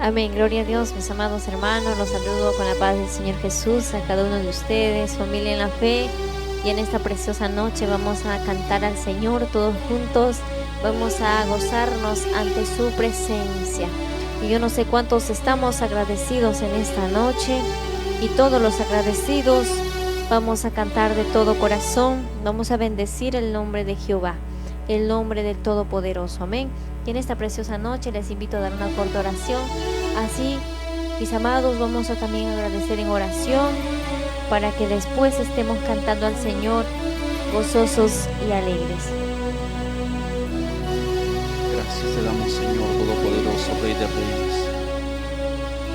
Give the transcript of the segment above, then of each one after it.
Amén, gloria a Dios, mis amados hermanos, los saludo con la paz del Señor Jesús a cada uno de ustedes, familia en la fe, y en esta preciosa noche vamos a cantar al Señor todos juntos, vamos a gozarnos ante su presencia. Y yo no sé cuántos estamos agradecidos en esta noche, y todos los agradecidos vamos a cantar de todo corazón, vamos a bendecir el nombre de Jehová, el nombre del Todopoderoso, amén. Y en esta preciosa noche les invito a dar una corta oración. Así, mis amados, vamos a también agradecer en oración para que después estemos cantando al Señor gozosos y alegres. Gracias te damos, Señor Todopoderoso, Rey de Reyes.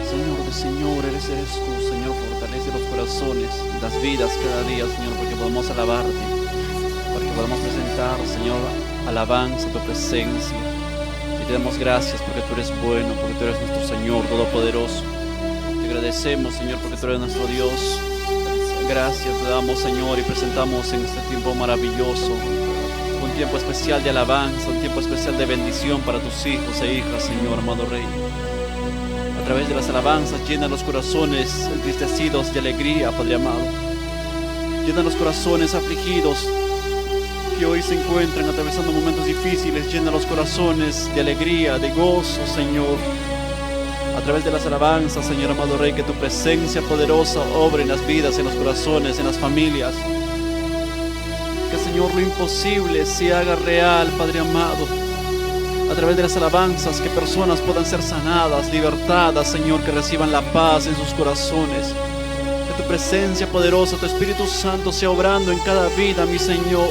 Señor de Señor, eres tú, Señor, fortalece los corazones, las vidas cada día, Señor, porque podamos alabarte, para que podamos presentar, Señor, alabanza a tu presencia. Y te damos gracias porque tú eres bueno, porque tú eres nuestro Señor Todopoderoso. Te agradecemos, Señor, porque tú eres nuestro Dios. Gracias te damos, Señor, y presentamos en este tiempo maravilloso un tiempo especial de alabanza, un tiempo especial de bendición para tus hijos e hijas, Señor, amado Rey. A través de las alabanzas llena los corazones entristecidos de alegría, Padre amado. Llena los corazones afligidos que hoy se encuentran atravesando momentos difíciles, llena los corazones de alegría, de gozo, Señor. A través de las alabanzas, Señor amado Rey, que tu presencia poderosa obre en las vidas, en los corazones, en las familias. Que, Señor, lo imposible se haga real, Padre amado. A través de las alabanzas, que personas puedan ser sanadas, libertadas, Señor, que reciban la paz en sus corazones. Que tu presencia poderosa, tu Espíritu Santo sea obrando en cada vida, mi Señor.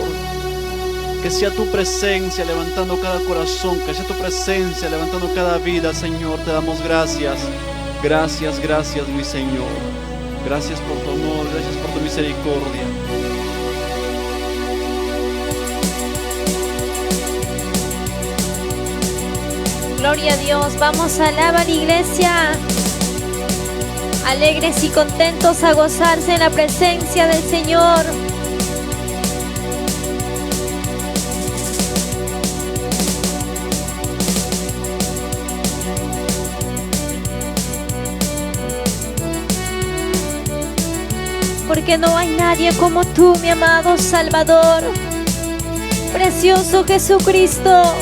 Que sea tu presencia levantando cada corazón, que sea tu presencia levantando cada vida, Señor. Te damos gracias, gracias, gracias, mi Señor. Gracias por tu amor, gracias por tu misericordia. Gloria a Dios, vamos a alabar, iglesia, alegres y contentos a gozarse en la presencia del Señor. Porque no hay nadie como tú, mi amado Salvador, precioso Jesucristo.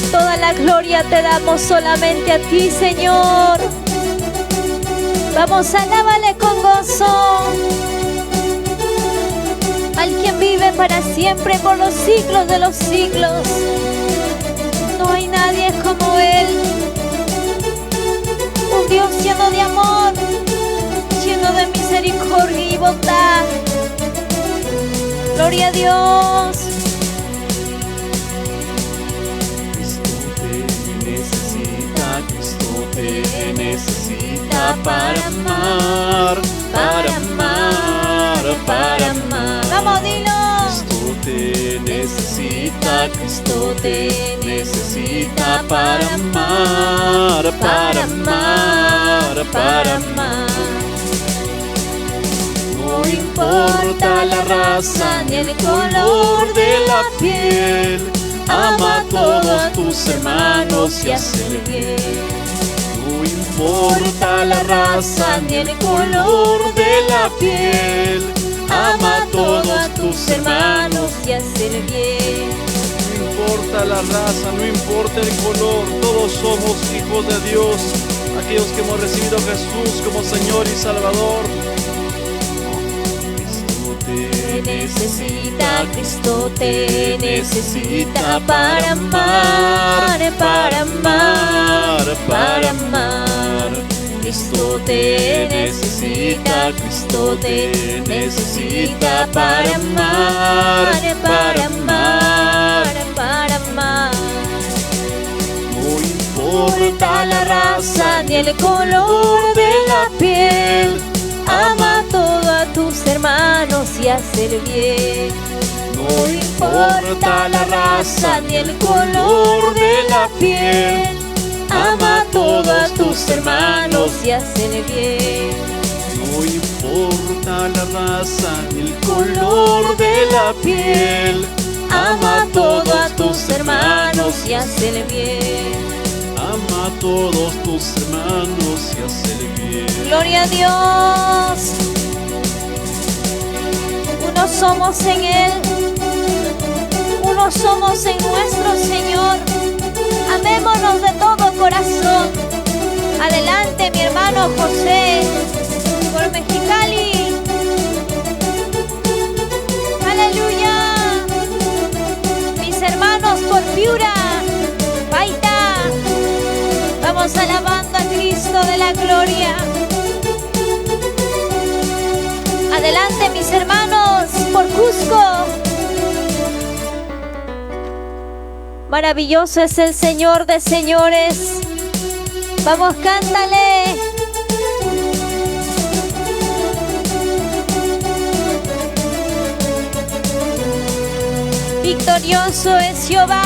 Toda la gloria te damos solamente a ti, Señor. Vamos a alabarle con gozo al quien vive para siempre por los siglos de los siglos. No hay nadie como Él, un Dios lleno de amor, lleno de misericordia y bondad. Gloria a Dios. Cristo te necesita para amar, para amar, para amar. Vamos, dilo. Cristo te necesita para amar, para amar, para amar. No importa la raza ni el color de la piel, ama a todos tus hermanos y hazle bien. No importa la raza ni el color de la piel, ama a todos tus hermanos y hazle bien. No importa la raza, no importa el color, todos somos hijos de Dios, aquellos que hemos recibido a Jesús como Señor y Salvador. Cristo te necesita para amar, para amar, para amar. Cristo te necesita para amar, para amar, para amar. No importa la raza ni el color de la piel, ama a todos tus hermanos y hazle bien. No importa la raza ni el color de la piel, ama a todos tus hermanos y hazle bien. No importa la raza ni el color de la piel, ama a todos tus hermanos y hazle bien. Ama a todos tus hermanos y hazle bien. Gloria a Dios. Uno somos en Él. Uno somos en nuestro Señor. Amémonos de todo corazón. Adelante, mi hermano José, por Mexicali. Aleluya. Mis hermanos por Piura, Paita. Vamos alabando a Cristo de la gloria. Adelante, mis hermanos por Cusco. Maravilloso es el Señor de señores. Vamos, cántale. Victorioso es Jehová.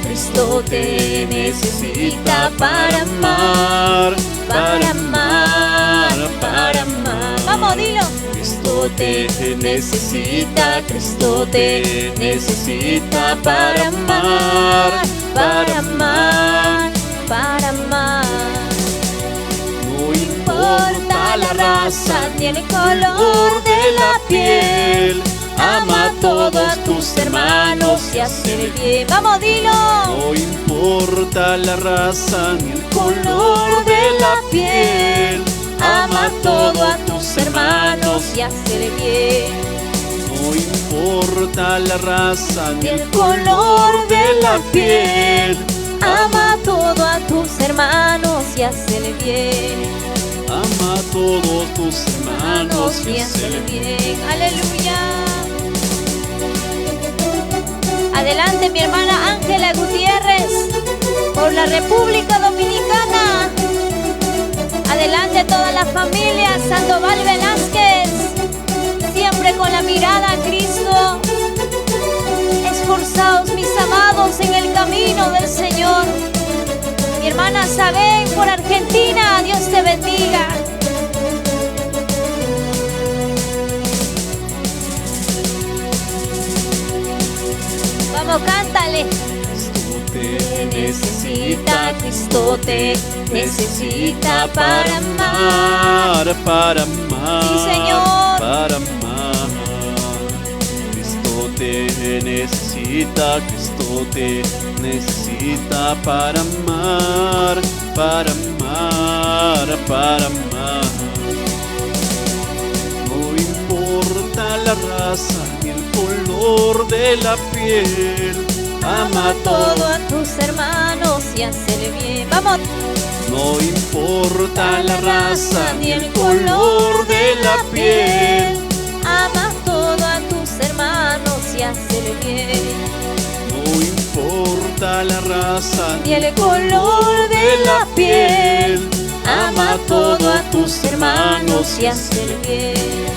Cristo te necesita para amar, para amar, para amar. Vamos, dilo. Cristo te necesita, Cristo te necesita para amar, para amar, para amar. No importa la raza ni el color de la piel. Ama a todos tus hermanos y hazle bien. Vamos, dilo. No importa la raza ni el color de la piel. Ama a todos tus hermanos y hazle bien. No importa la raza ni el color de la piel. Ama a todos tus hermanos y hazle bien. Ama a todos tus hermanos y hazle bien. Aleluya. Adelante, mi hermana Ángela Gutiérrez, por la República Dominicana. Adelante, toda la familia Sandoval Velázquez, siempre con la mirada a Cristo. Esforzaos, mis amados, en el camino del Señor. Mi hermana Sabén, por Argentina, Dios te bendiga. Vamos, cántale. Cristo te necesita, Cristo te necesita para amar, para amar. Sí, Señor. Para amar. Cristo te necesita, Cristo te necesita para amar, para amar, para amar. No importa la raza ni el color de la piel. Ama a todos tus hermanos y hazle bien. Vamos. No importa la raza ni el color de la piel. Ama a todos tus hermanos y hazle bien. No importa la raza ni el color de la piel. Ama a todos tus hermanos y hazle bien.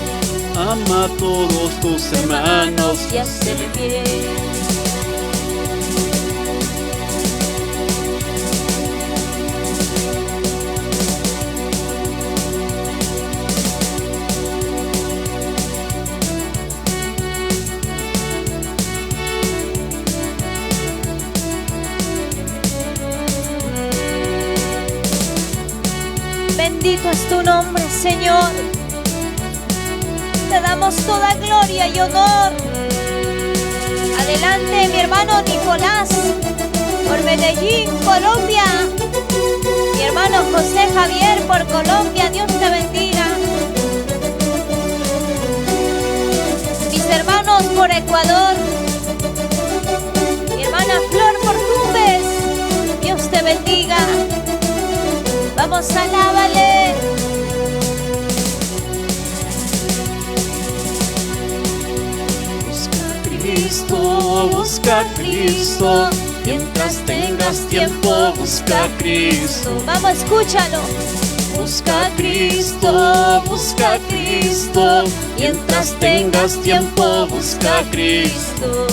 Ama a todos tus hermanos y hazle bien. Bendito es tu nombre, Señor. Te damos toda gloria y honor. Adelante, mi hermano Nicolás, por Medellín, Colombia. Mi hermano José Javier, por Colombia. Dios te bendiga. Mis hermanos por Ecuador. Mi hermana Flor por Tumbes. Dios te bendiga. Vamos, alábale. Busca a Cristo, mientras tengas tiempo, busca a Cristo. Vamos, escúchalo. Busca a Cristo, mientras tengas tiempo, busca a Cristo.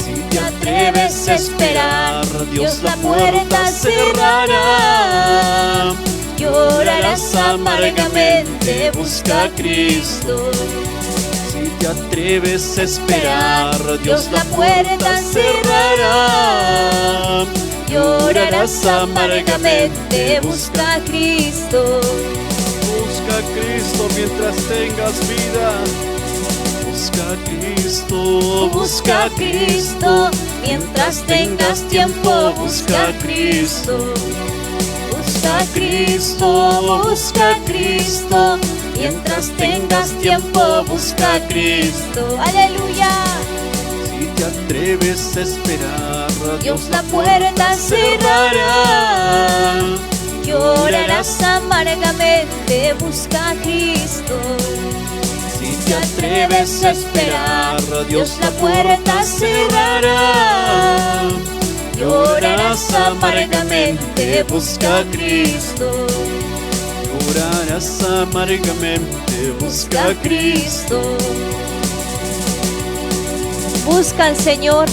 Si te atreves a esperar, Dios la puerta cerrará. Llorarás amargamente, busca a Cristo. Si te atreves a esperar, Dios la puerta cerrará. Llorarás amargamente, busca a Cristo. Busca a Cristo mientras tengas vida. Busca a Cristo, busca a Cristo, mientras tengas tiempo, busca a Cristo. Busca a Cristo, busca a Cristo, mientras tengas tiempo, busca a Cristo. Aleluya. Si te atreves a esperar, Dios la puerta cerrará. Llorarás amargamente, busca a Cristo. Si te atreves a esperar, Dios la puerta cerrará. Llorarás amargamente, busca a Cristo. Llorarás amargamente, busca a Cristo. Busca al Señor.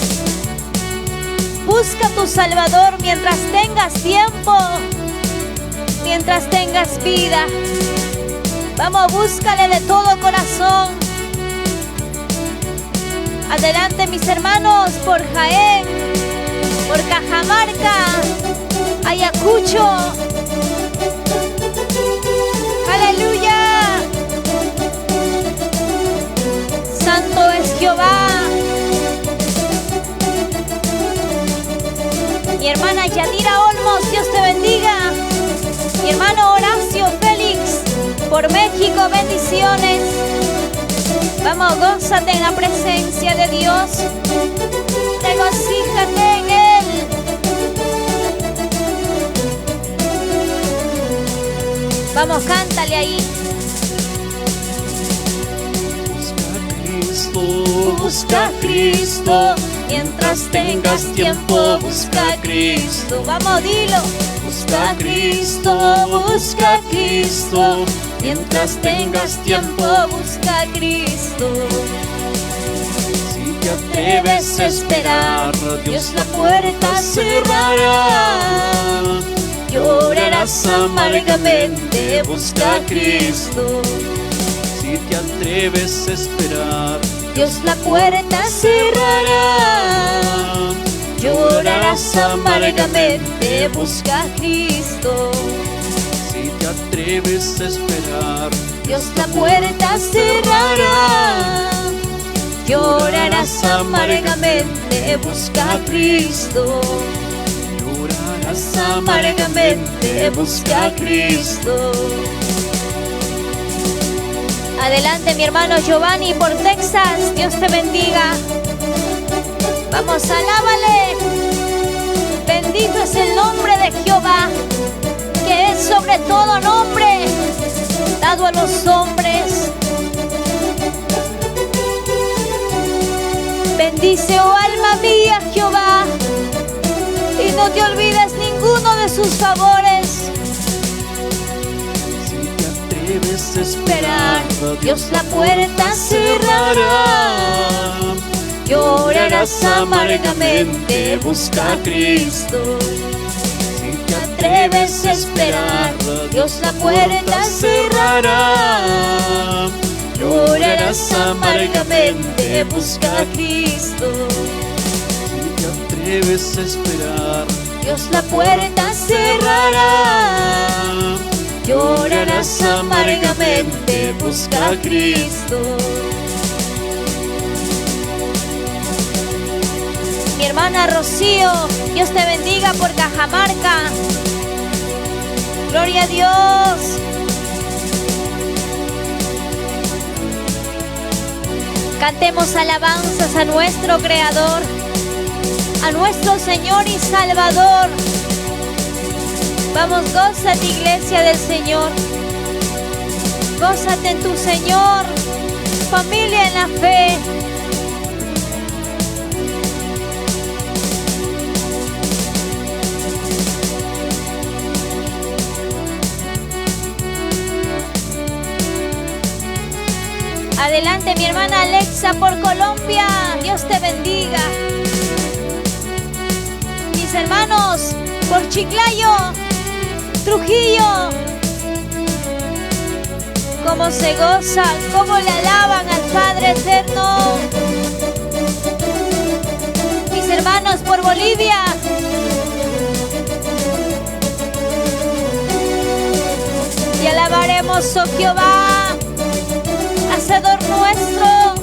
Busca a tu Salvador mientras tengas tiempo, mientras tengas vida. Vamos, búscale de todo corazón. Adelante, mis hermanos, por Jaén, por Cajamarca, Ayacucho. Aleluya. Santo es Jehová. Mi hermana Yadira Olmos, Dios te bendiga. Mi hermano Horacio Félix, por México, bendiciones. Vamos, gózate en la presencia de Dios. Regocíjate en Él. Vamos, cántale ahí. Busca a Cristo, mientras tengas tiempo, busca a Cristo. Vamos, dilo. Busca a Cristo, busca a Cristo, mientras tengas tiempo, busca a Cristo. Si te atreves a esperar, Dios la puerta cerrará. Llorarás amargamente, busca a Cristo. Si te atreves a esperar, Dios la puerta cerrará. Llorarás amargamente, busca a Cristo. Si te atreves a esperar, Dios la puerta cerrará. Llorarás amargamente, busca a Cristo. Llorarás amargamente, busca a Cristo. Adelante, mi hermano Giovanni por Texas, Dios te bendiga. Vamos, alábale. Bendito es el nombre de Jehová, que es sobre todo nombre dado a los hombres. Bendice, oh alma mía, Jehová, y no te olvides ninguno de sus favores. Debes esperar, Dios la puerta cerrará. Llorarás amargamente, busca a Cristo. Si te atreves a esperar, Dios la puerta cerrará. Llorarás amargamente, busca a Cristo. Si te atreves a esperar, Dios la puerta cerrará. Llorarás amargamente, busca a Cristo. Mi hermana Rocío, Dios te bendiga por Cajamarca. Gloria a Dios. Cantemos alabanzas a nuestro Creador, a nuestro Señor y Salvador. Vamos, gózate, iglesia del Señor. Gózate en tu Señor, familia en la fe. Adelante, mi hermana Alexa por Colombia. Dios te bendiga. Mis hermanos por Chiclayo, Trujillo, cómo se gozan, cómo le alaban al Padre eterno. Mis hermanos por Bolivia. Y alabaremos, oh Jehová, Hacedor nuestro,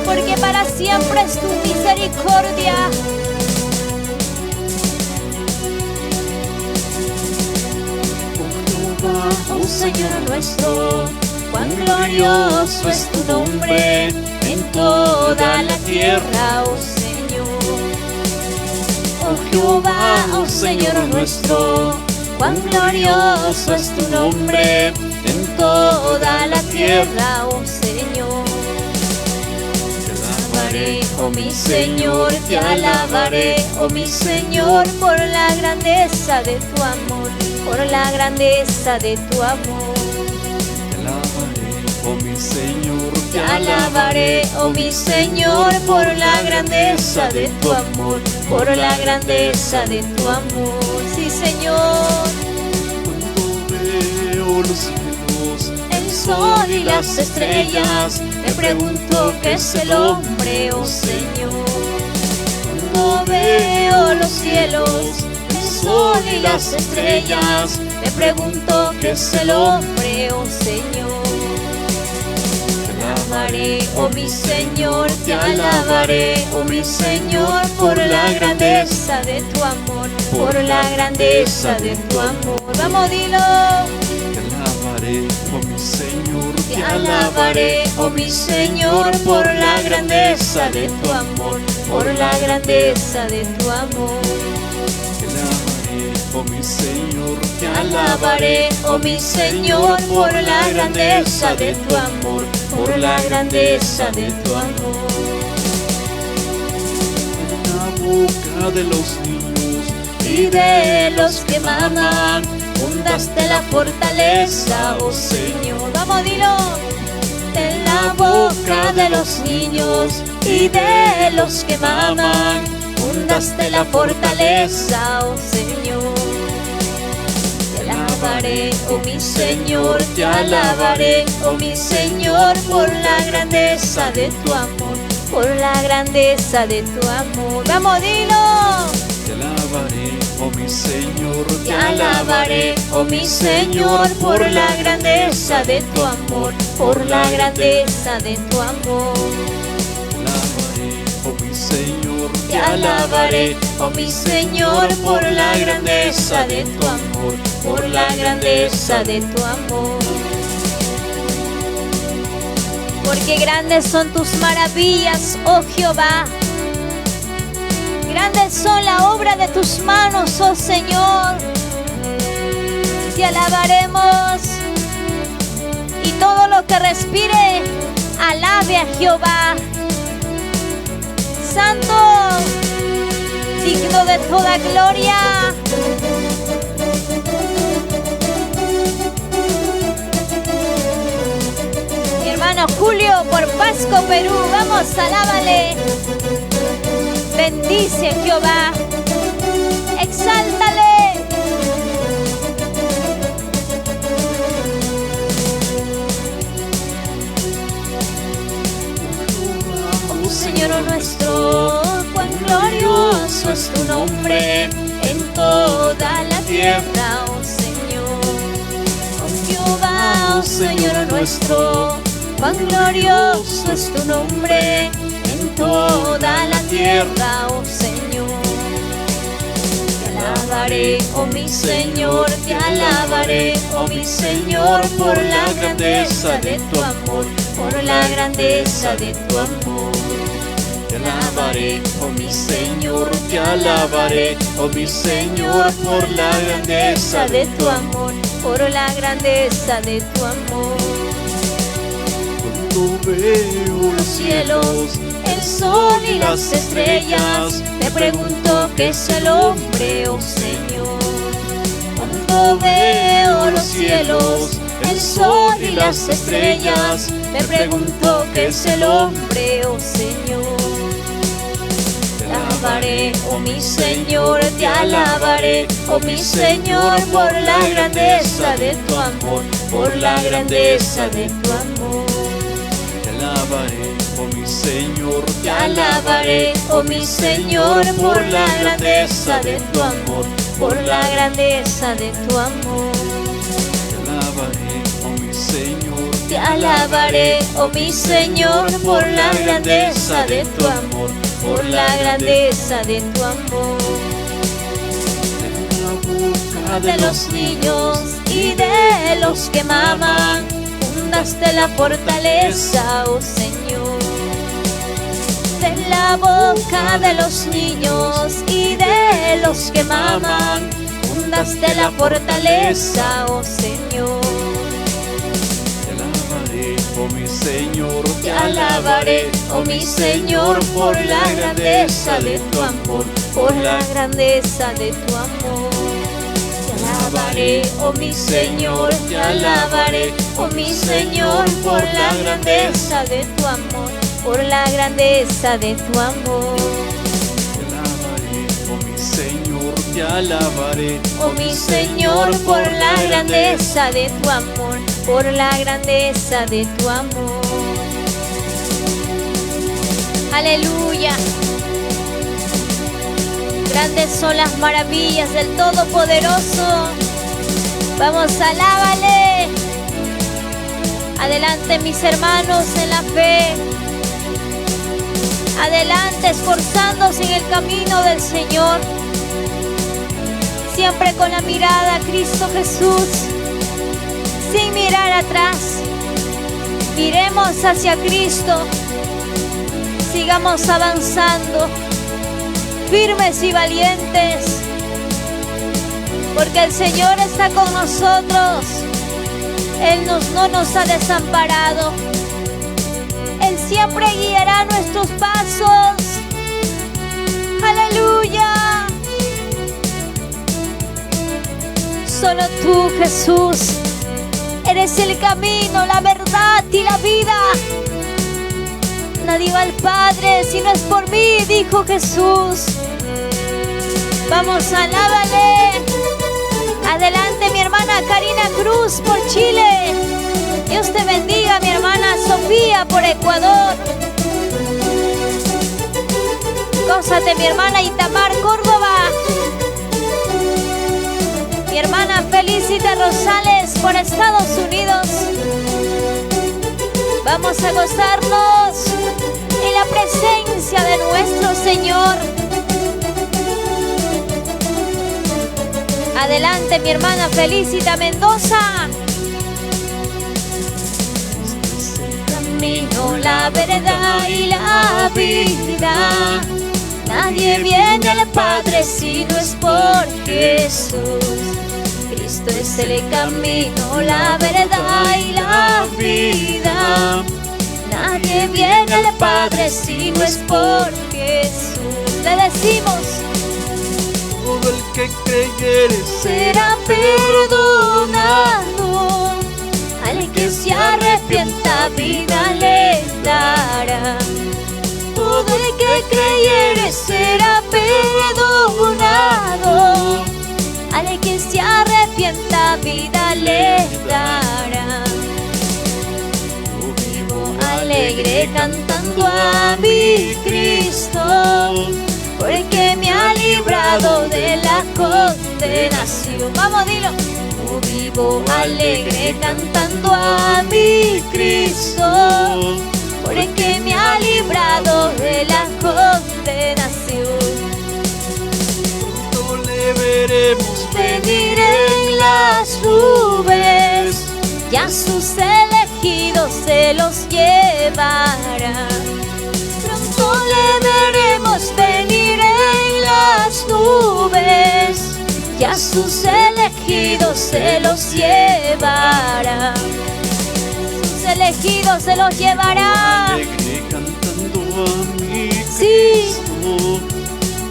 porque para siempre es tu misericordia. Oh Señor nuestro, cuán glorioso es tu nombre en toda la tierra, oh Señor. Oh Jehová, oh Señor nuestro, cuán glorioso es tu nombre en toda la tierra, oh Señor. Te alabaré, oh mi Señor, te alabaré, oh mi Señor, por la grandeza de tu amor, por la grandeza de tu amor. Te alabaré, oh mi Señor, Te alabaré, oh mi Señor, por la grandeza de tu amor, por la grandeza de tu amor. Sí, Señor. Cuando veo los cielos, El sol y las estrellas, me pregunto qué es el hombre, oh Señor. Cuando veo los cielos, el sol y las estrellas, me pregunto qué es el hombre, oh Señor. Te alabaré, oh mi Señor, te alabaré, oh mi Señor, por la grandeza de tu amor, por la grandeza de tu amor. Vamos, dilo. te alabaré, oh mi Señor, Te alabaré, oh mi Señor, por la grandeza de tu amor, por la grandeza de tu amor. te alabaré, oh mi Señor, Te alabaré, oh mi Señor, por la grandeza de tu amor, por la grandeza de tu amor. la boca de los niños Y de los que maman, fundaste la fortaleza, oh Señor. Vamos, dilo. En la boca de los niños y de los que maman, fundaste la fortaleza, oh Señor. Te alabaré, oh mi Señor, te alabaré, oh mi Señor, por la grandeza de tu amor, por la grandeza de tu amor. Vamos, dilo. te alabaré, oh mi Señor, Te alabaré, oh mi Señor, por la grandeza de tu amor, por la grandeza de tu amor. te alabaré, oh mi Señor, Te alabaré, oh mi Señor, por la grandeza de tu amor, por la grandeza de tu amor. Porque grandes son tus maravillas, oh Jehová. Grandes son la obra de tus manos, oh Señor. Te alabaremos y todo lo que respire, alabe a Jehová. Santo, digno de toda gloria. Mi hermano Julio por Pasco, Perú, vamos, alábale. Bendice a Jehová, exáltale. Oh Señor nuestro, cuán glorioso es tu nombre en toda la tierra, oh Señor. Oh Jehová, oh Señor nuestro, cuán glorioso es tu nombre en toda la tierra, oh Señor. Te alabaré, oh mi Señor, te alabaré, oh mi Señor, por la grandeza de tu amor, por la grandeza de tu amor. te alabaré, oh mi Señor, te alabaré, oh mi Señor, por la grandeza de tu amor, por la grandeza de tu amor. Cuando veo los cielos, el sol y las estrellas, me pregunto qué es el hombre, oh Señor. Cuando veo los cielos, el sol y las estrellas, me pregunto qué es el hombre, oh Señor. Te alabaré, oh mi Señor, te alabaré, oh mi Señor, por la grandeza de tu amor, por la grandeza de tu amor. Te alabaré, oh mi Señor, Te alabaré, oh mi Señor, por la grandeza de tu amor, por la grandeza de tu amor. te alabaré, oh mi Señor, Te alabaré, oh mi Señor, por la grandeza de tu amor, por la grandeza de tu amor. de la boca De los niños y de los que maman, fundaste la fortaleza, oh Señor. De la boca de los niños y de los que maman, fundaste la fortaleza, oh Señor. Te alabaré, oh mi Señor, Te alabaré, oh mi Señor, por la grandeza de tu amor, por la grandeza de tu amor. Te alabaré, oh mi Señor, te alabaré, oh mi Señor, por la grandeza de tu amor, por la grandeza de tu amor. te alabaré, oh mi Señor, te alabaré, Oh mi Señor, por la grandeza de tu amor, por la grandeza de tu amor. Aleluya. Grandes son las maravillas del Todopoderoso. Vamos, alábale. Adelante, mis hermanos, en la fe. Adelante, esforzándose en el camino del Señor. Siempre con la mirada a Cristo Jesús, sin mirar atrás. Miremos hacia Cristo. Sigamos avanzando, firmes y valientes, porque el Señor está con nosotros. Él no nos ha desamparado. Él siempre guiará nuestros pasos. Aleluya. Solo tú, Jesús, eres el camino, la verdad y la vida. Nadie va al Padre si no es por mí, dijo Jesús. Vamos, alábale. Adelante, mi hermana Karina Cruz por Chile. Dios te bendiga, mi hermana Sofía por Ecuador. Gózate, mi hermana Itamar Córdoba. Mi hermana Felicita Rosales por Estados Unidos. Vamos a gozarnos en la presencia de nuestro Señor. Adelante, mi hermana Felicita Mendoza. Camino, la verdad y la vida. Nadie viene al Padre si no es por Jesús. Cristo es el camino, la verdad y la vida. Nadie viene al Padre si no es por Jesús. Le decimos: todo el que creyere será perdonado. Al que se arrepienta, vida le dará. Todo el que creyere será perdonado. Al que se arrepienta, vida le dará. Yo vivo alegre cantando a mi Cristo, porque me ha librado de la condenación. Vamos, dilo. Yo vivo alegre cantando a mi Cristo, porque me ha librado de la condenación. pronto le veremos Venir en las nubes, ya sus elegidos se los llevará. Pronto le veremos venir en las nubes, ya sus elegidos se los llevará. Sus elegidos se los llevará. alegre cantando a mi Sí, Cristo,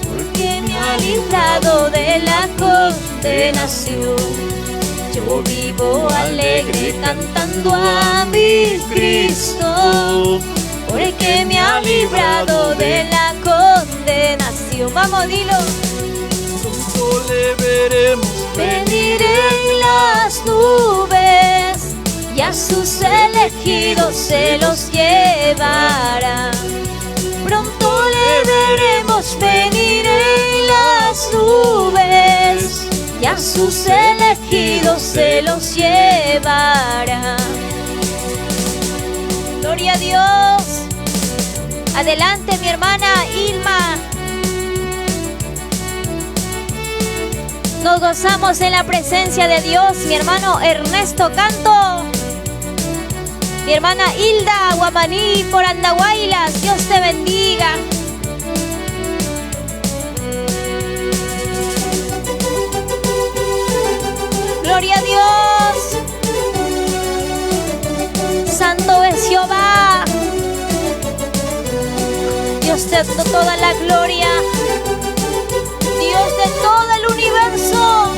porque me ha librado de la condenación. Yo vivo alegre cantando a mi Cristo, porque me ha librado de la condenación. Vamos, dilo. pronto le veremos Venir en las nubes, y a sus elegidos se los llevará. Pronto le veremos venir en las nubes, y a sus elegidos se los llevará. Gloria a Dios. Adelante, mi hermana Irma. Nos gozamos en la presencia de Dios. Mi hermano Ernesto Canto. Mi hermana Hilda Guamaní por Andahuaylas. Dios te bendiga. Gloria a Dios. Santo es Jehová. Dios de toda la gloria, Dios de todo el universo.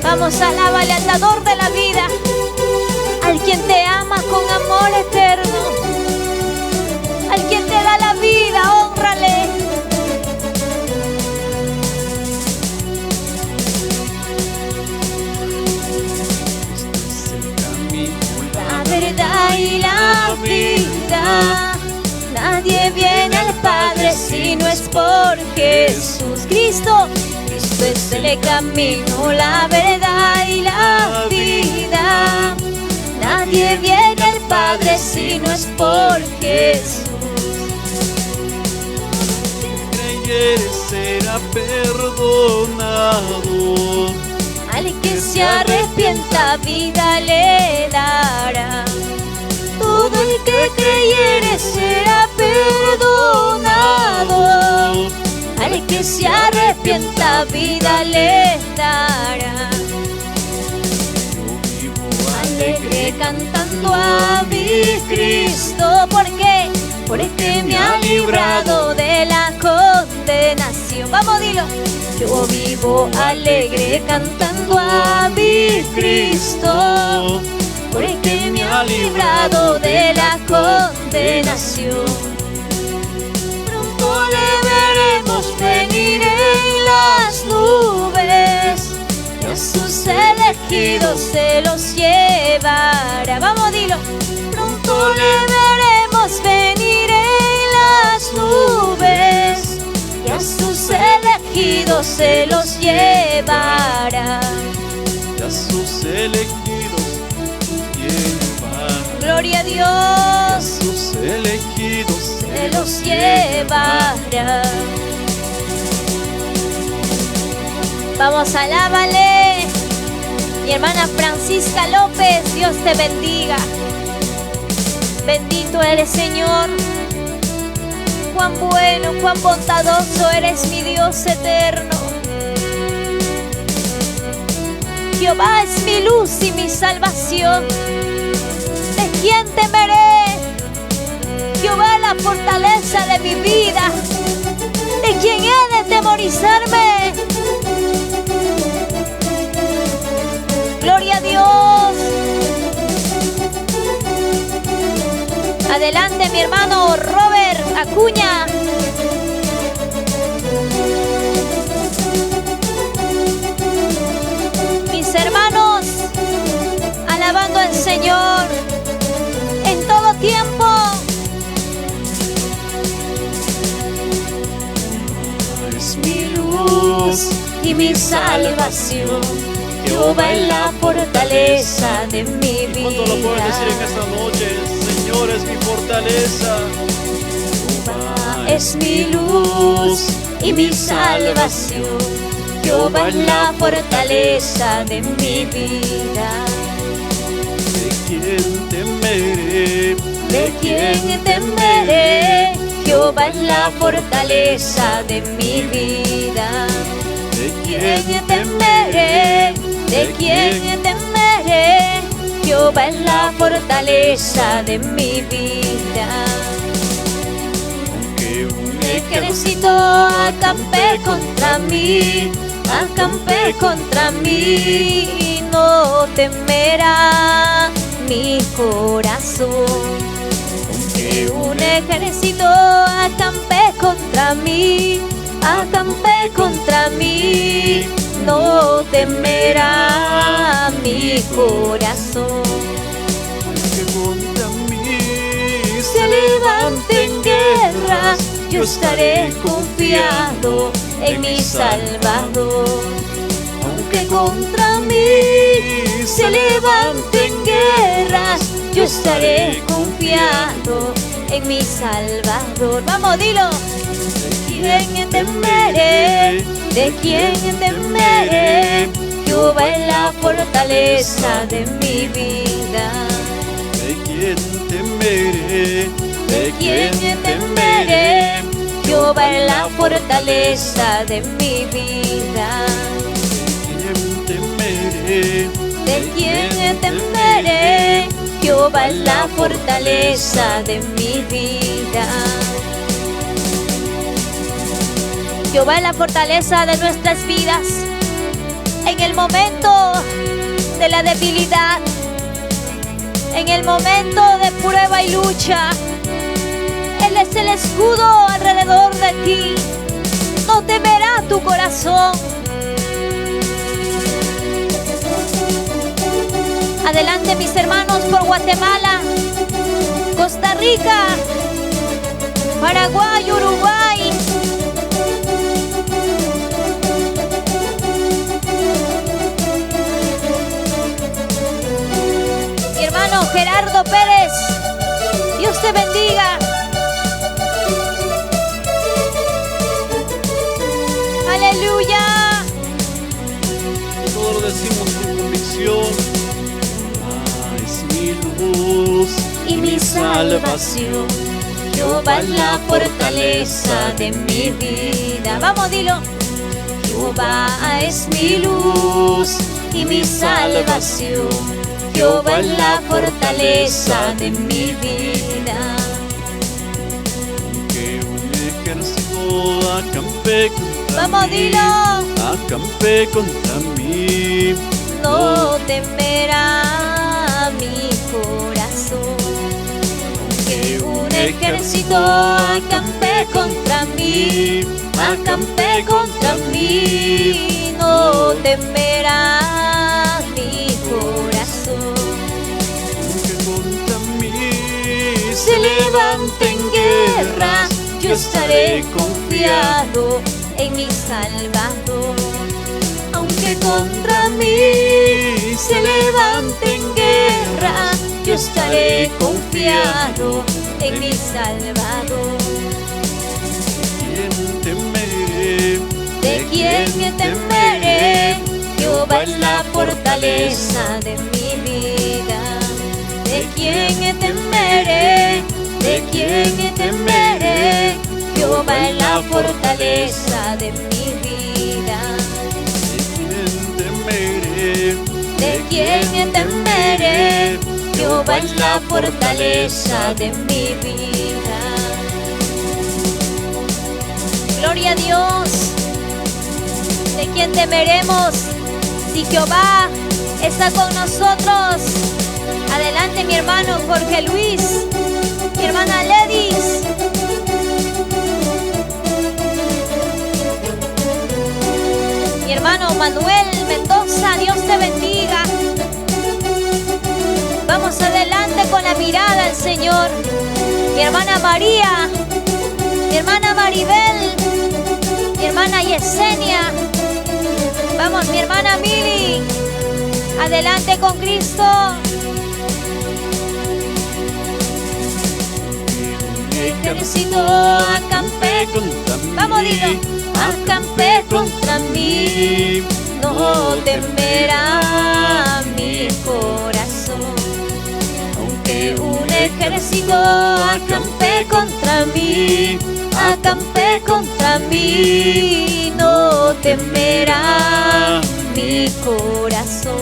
Vamos, alábale al dador de la vida, al quien te ama con amor eterno, al quien te da la vida, hónrale. La verdad y la vida, nadie viene al Padre si no es por Jesús. Cristo es el camino, la verdad y la vida. Nadie viene al Padre si no es por Jesús. Creyere será perdonado, al que se arrepienta vida le dará. Todo el que creyere será perdonado, al que se arrepienta vida le dará. yo vivo Alegre cantando a mi Cristo, ¿por qué? Porque me ha librado de la condenación. Vamos, dilo. Yo vivo alegre cantando a mi Cristo, porque me ha librado de la condenación. Pronto le veremos venir en las nubes, y a sus elegidos se los llevará. Vamos, dilo. Pronto le veremos venir en las nubes, y a sus elegidos se los llevará. y a sus elegidos llevará. Gloria a Y Dios. a sus elegidos Se los llevará. Vamos, alábale. Mi hermana Francisca López, Dios te bendiga. Bendito eres, Señor. Cuán bueno, cuán bondadoso eres, mi Dios eterno. Jehová es mi luz y mi salvación. ¿De quién temeré? Jehová es la fortaleza de mi vida. ¿De quién he de temorizarme? Gloria a Dios. Adelante, mi hermano Robert Acuña. Mis hermanos, alabando al Señor en todo tiempo. es mi luz Y mi salvación, Jehová es la fortaleza de mi vida. ¿Cuánto lo puedes decir en esta noche? Señor es mi fortaleza. Jehová es mi luz y mi salvación, Jehová es la fortaleza de mi vida. ¿De quién temeré? ¿De quién temeré? Jehová es la fortaleza de mi vida. ¿De ¿Quién temeré? ¿De quién temeré? Jehová es la fortaleza de mi vida. Aunque un Ejército acampe contra mí, no temerá mi corazón. Que un ejército acampe contra mí, no temerá mi corazón. Que contra mí Se levanten guerras, yo estaré confiado en mi Salvador. Aunque contra mí se levanten guerras, yo estaré confiado en mi Salvador. Vamos, dilo. ¿De quién temeré? ¿De quién temeré? Jehová es la fortaleza de mi vida. ¿De quién temeré? ¿De quién temeré? Jehová es la fortaleza de mi vida. ¿De quién temeré? Jehová es la fortaleza de mi vida. Jehová es la fortaleza de nuestras vidas. En el momento de la debilidad, en el momento de prueba y lucha, Él es el escudo alrededor de ti. No temerá tu corazón. Adelante, mis hermanos, por Guatemala, Costa Rica, Paraguay, Uruguay. Mi hermano Gerardo Pérez, Dios te bendiga. Aleluya. Todo lo decimos con convicción. Mi luz Y mi salvación, Jehová es la fortaleza de mi vida. Vamos, dilo. Jehová es mi luz y mi salvación, Jehová es la fortaleza de mi vida. Que un ejército acampe contra Vamos, mí, dilo. acampe contra mí, No temerá mi corazón. Que un ejército acampe contra mí, acampe contra mí, no temerá mi corazón. que contra mí Se levanten guerras, yo estaré confiado en mi Salvador. Aunque contra mí se levanten guerras, yo estaré confiado en mi Salvador. ¿Quién temeré? ¿De quién temeré? Jehová es la fortaleza de mi vida. ¿De quién temeré? ¿De quién temeré? Jehová es la fortaleza de mi vida. ¿De quién temeré? Jehová es la fortaleza de mi vida. Gloria a Dios. ¿De quién temeremos si Jehová está con nosotros? Adelante, mi hermano Jorge Luis, mi hermana Ledis. Mi hermano Manuel Mendoza, Dios te bendiga. Vamos adelante con la mirada al Señor. Mi hermana María, mi hermana Maribel, mi hermana Yesenia. Vamos, mi hermana Mili. Adelante con Cristo. Ejército acampe contra mí. Vamos, dilo. Acampe contra mí, no temerá mi corazón. Aunque un ejército acampe contra mí, acampe contra mí, no temerá mi corazón.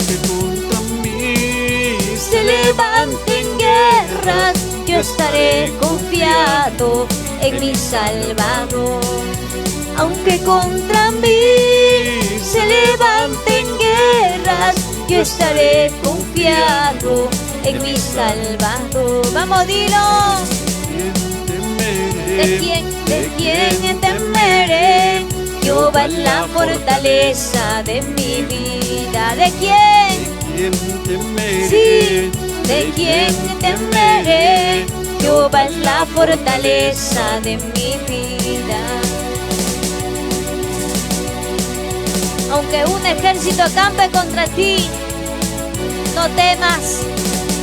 Que contra mí Se levanten guerras, yo estaré confiado en mi Salvador. Aunque contra mí se levanten guerras, yo estaré confiado en mi Salvador. Vamos, dilo. ¿De quién temeré? Jehová es la fortaleza de mi vida. ¿De quién? Sí, ¿de quién temeré? Jehová es la fortaleza de mi vida. Aunque un ejército acampe contra ti, no temas,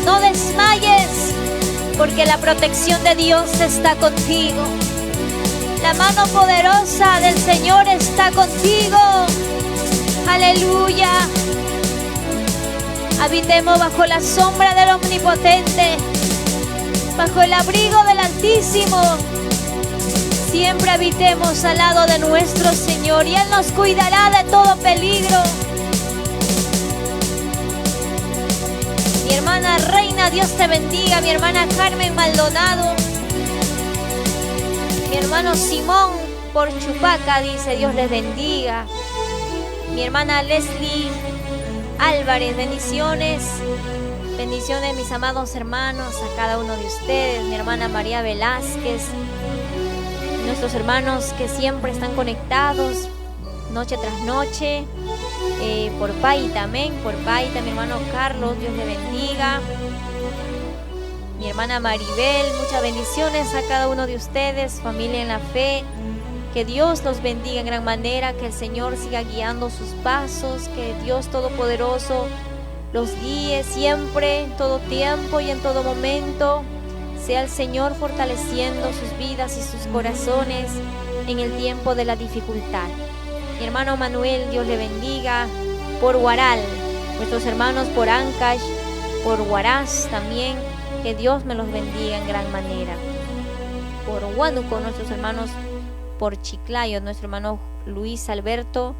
no desmayes, porque la protección de Dios está contigo. La mano poderosa del Señor está contigo. Aleluya. Habitemos bajo la sombra del Omnipotente, bajo el abrigo del Altísimo. Siempre habitemos al lado de nuestro Señor y Él nos cuidará de todo peligro. Mi hermana Reina, Dios te bendiga. Mi hermana Carmen Maldonado. Mi hermano Simón por Chupaca dice, Dios les bendiga. Mi hermana Leslie Álvarez, bendiciones. Bendiciones, mis amados hermanos, a cada uno de ustedes. Mi hermana María Velázquez. Nuestros hermanos que siempre están conectados noche tras noche. Por Paita, amén. Por Paita, mi hermano Carlos, Dios le bendiga. Mi hermana Maribel, muchas bendiciones a cada uno de ustedes, familia en la fe. Que Dios los bendiga en gran manera, que el Señor siga guiando sus pasos, que Dios Todopoderoso los guíe siempre, en todo tiempo y en todo momento. Sea el Señor fortaleciendo sus vidas y sus corazones en el tiempo de la dificultad. Mi hermano Manuel, Dios le bendiga. Por Huaral, nuestros hermanos por Ancash, por Huaraz también, que Dios me los bendiga en gran manera. Por Huánuco, nuestros hermanos por Chiclayo, nuestro hermano Luis Alberto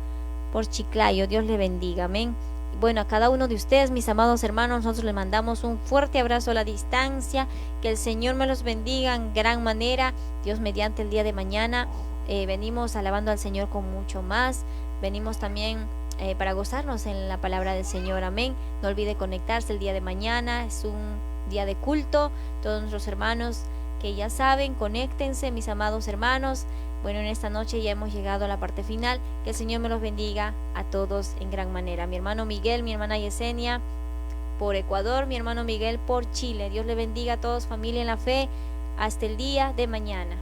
por Chiclayo, Dios le bendiga, amén. Bueno, a cada uno de ustedes, mis amados hermanos, nosotros les mandamos un fuerte abrazo a la distancia, que el Señor me los bendiga en gran manera. Dios mediante el día de mañana venimos alabando al Señor con mucho más, venimos también para gozarnos en la palabra del Señor, amén. No olvide conectarse el día de mañana, es un día de culto. Todos nuestros hermanos que ya saben, conéctense, mis amados hermanos. Bueno, en esta noche ya hemos llegado a la parte final. Que el Señor me los bendiga a todos en gran manera. Mi hermano Miguel, mi hermana Yesenia por Ecuador, mi hermano Miguel por Chile. Dios le bendiga a todos, familia en la fe. Hasta el día de mañana.